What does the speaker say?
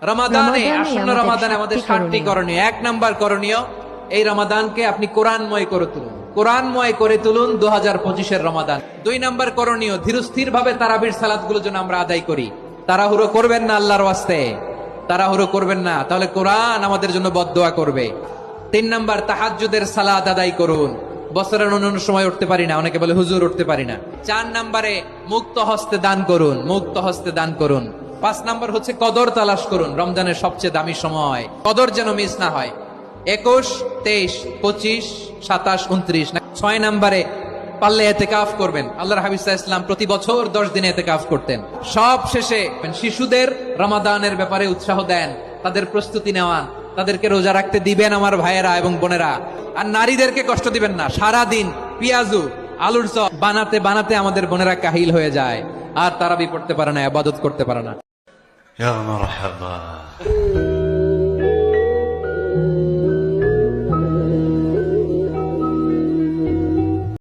রমাদানে আসন্ন রমাদানে আমাদের 7টি করণীয়। 1 নাম্বার করণীয়, এই রমাদানকে আপনি কোরআনময় করে তুলুন, কোরআনময় করে তুলুন 2025-এর রমাদান। 2 নাম্বার করণীয়, ধীরস্থির ভাবে তারাবির সালাতগুলো যেন আমরা আদায় করি। তাড়াহুড়ো করবেন না আল্লাহর ওয়াস্তে, তাড়াহুড়ো করবেন না, তাহলে কোরআন আমাদের জন্য বদদোয়া করবে। 3 নাম্বার, তাহাজ্জুদের সালাত আদায় করুন। বছরের অন্যান্য সময় উঠতে পারি না, অনেকে বলে হুজুর উঠতে পারি না। 4 নাম্বারে, মুক্ত হস্তে দান করুন, মুক্ত হস্তে দান করুন। 5 নাম্বার হচ্ছে কদর তালাশ করুন, রমজানের সবচেয়ে দামি সময়, কদর যেন মিস না হয়। 21, 23, 25, 27, 29। 6 নাম্বারে পারলে এতেকাফ করবেন। আল্লাহর হাবিব সাল্লাল্লাহু আলাইহি ওয়াসাল্লাম প্রতি বছর 10 দিন এতেকাফ করতেন। সব শেষে শিশুদের রমাদানের ব্যাপারে উৎসাহ দেন, তাদের প্রস্তুতি নেওয়ান, তাদেরকে রোজা রাখতে দিবেন আমার ভাইয়েরা এবং বোনেরা। আর নারীদেরকে কষ্ট দিবেন না। সারা দিন পেঁয়াজু আলুর চপ বানাতে বানাতে আমাদের বোনেরা কাহিল হয়ে যায়, আর তারাবি পড়তে পারে না, ইবাদত করতে পারে না। يا مرحبا